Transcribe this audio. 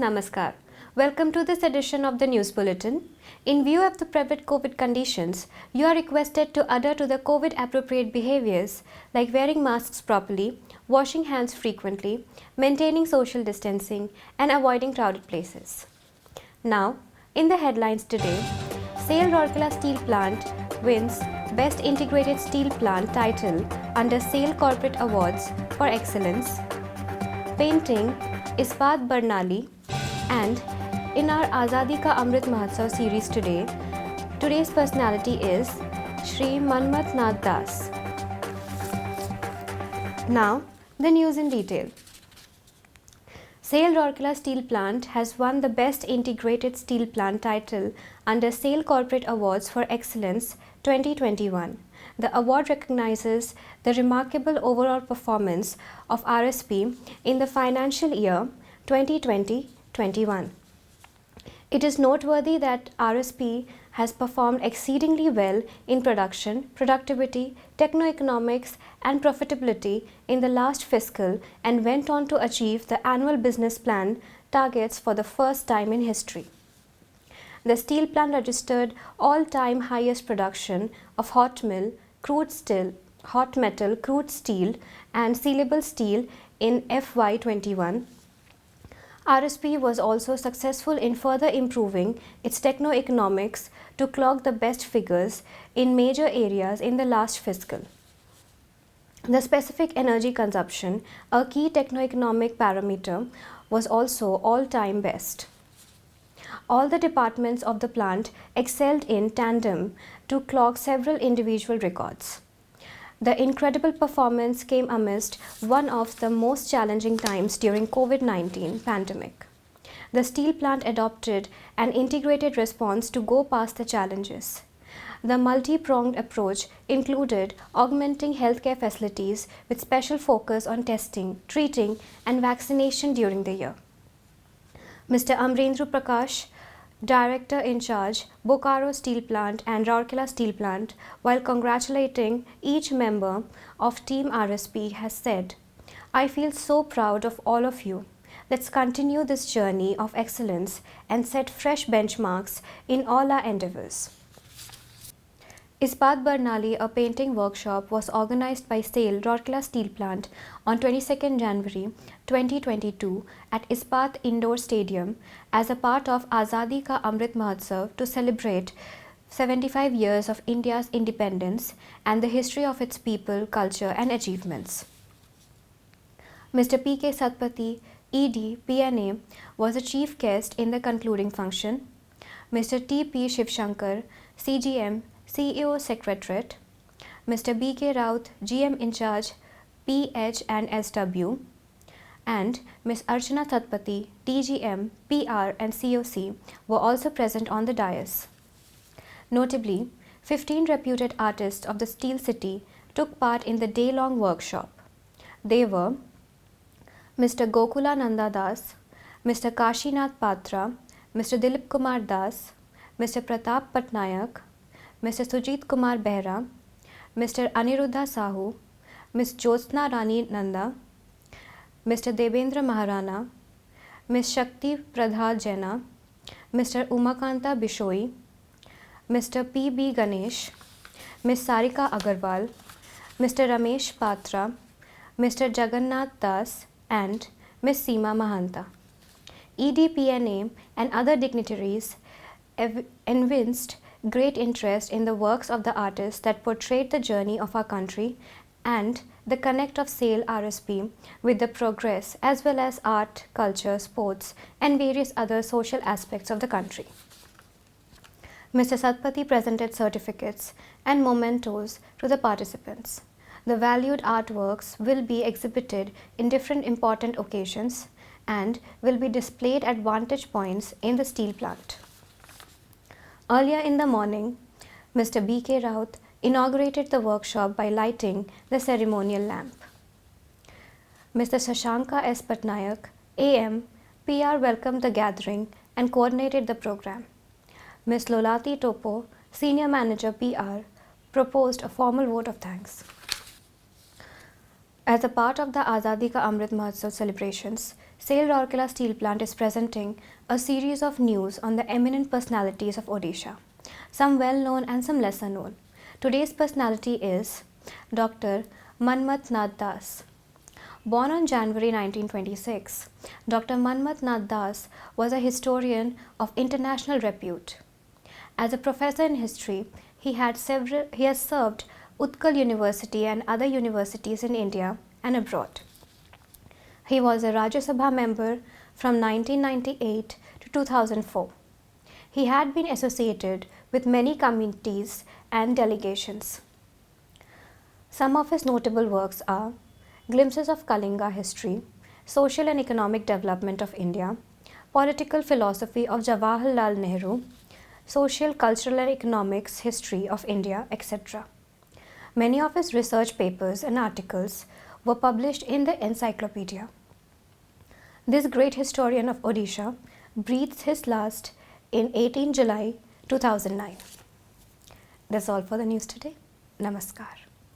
Namaskar. Welcome to this edition of the News Bulletin. In view of the prevalent COVID conditions, you are requested to adhere to the COVID-appropriate behaviors like wearing masks properly, washing hands frequently, maintaining social distancing, and avoiding crowded places. Now, in the headlines today, SAIL Rourkela Steel Plant wins Best Integrated Steel Plant title under SAIL Corporate Awards for Excellence. Painting Ispat Barnali, and in our Azadi Ka Amrit Mahotsav series today's personality is Shri Manmat Nath Das. Now, the news in detail. SAIL Rourkela Steel Plant has won the Best Integrated Steel Plant title under SAIL Corporate Awards for Excellence 2021. The award recognizes the remarkable overall performance of RSP in the financial year 2020-21. It is noteworthy that RSP has performed exceedingly well in production, productivity, techno-economics and profitability in the last fiscal and went on to achieve the annual business plan targets for the first time in history. The steel plant registered all-time highest production of hot metal, crude steel, and sealable steel in FY21. RSP was also successful in further improving its techno-economics to clock the best figures in major areas in the last fiscal. The specific energy consumption, a key techno-economic parameter, was also all-time best. All the departments of the plant excelled in tandem to clock several individual records. The incredible performance came amidst one of the most challenging times during COVID-19 pandemic. The steel plant adopted an integrated response to go past the challenges. The multi-pronged approach included augmenting healthcare facilities with special focus on testing, treating, and vaccination during the year. Mr. Amrendra Prakash, Director in charge, Bokaro Steel Plant and Rourkela Steel Plant, while congratulating each member of Team RSP, has said, "I feel so proud of all of you. Let's continue this journey of excellence and set fresh benchmarks in all our endeavors." Ispat Barnali, a painting workshop, was organized by SAIL Rourkela Steel Plant on 22nd January 2022 at Ispat Indoor Stadium as a part of Azadi Ka Amrit Mahotsav to celebrate 75 years of India's independence and the history of its people, culture and achievements. Mr. P.K. Satpathy, ED, PNA, was a chief guest in the concluding function. Mr. T.P. Shivshankar, CGM, CEO Secretariat, Mr. B.K. Raut, GM in charge, PH and SW, and Ms. Archana Satpathy, DGM, PR and COC were also present on the dais. Notably, 15 reputed artists of the Steel City took part in the day-long workshop. They were Mr. Gokula Nanda Das, Mr. Kashinath Patra, Mr. Dilip Kumar Das, Mr. Pratap Patnaik, Mr. Sujit Kumar Behra, Mr. Aniruddha Sahu, Ms. Jyotsna Rani Nanda, Mr. Debendra Maharana, Ms. Shakti Pradhal Jaina, Mr. Umakanta Bishoi, Mr. P.B. Ganesh, Ms. Sarika Agarwal, Mr. Ramesh Patra, Mr. Jagannath Das, and Ms. Seema Mahanta. EDPNA and other dignitaries evinced great interest in the works of the artists that portrayed the journey of our country and the connect of SAIL RSP with the progress as well as art, culture, sports and various other social aspects of the country. Mr. Satpathy presented certificates and mementos to the participants. The valued artworks will be exhibited in different important occasions and will be displayed at vantage points in the steel plant. Earlier in the morning, Mr. B.K. Raut inaugurated the workshop by lighting the ceremonial lamp. Mr. Shashanka S. Patnaik, AM, PR welcomed the gathering and coordinated the program. Ms. Lolati Topo, Senior Manager PR, proposed a formal vote of thanks. As a part of the Azadi Ka Amrit Mahotsav celebrations, SAIL Rourkela Steel Plant is presenting a series of news on the eminent personalities of Odisha, some well known and some lesser known. Today's personality is Dr. Manmat Nath Das. Born on January 1926, Dr. Manmat Nath Das was a historian of international repute. As a professor in history, he has served Utkal University and other universities in India and abroad. He was a Rajya Sabha member from 1998 to 2004. He had been associated with many committees and delegations. Some of his notable works are Glimpses of Kalinga History, Social and Economic Development of India, Political Philosophy of Jawaharlal Nehru, Social, Cultural and Economics History of India, etc. Many of his research papers and articles were published in the encyclopedia. This great historian of Odisha breathed his last in 18 July 2009. That's all for the news today. Namaskar.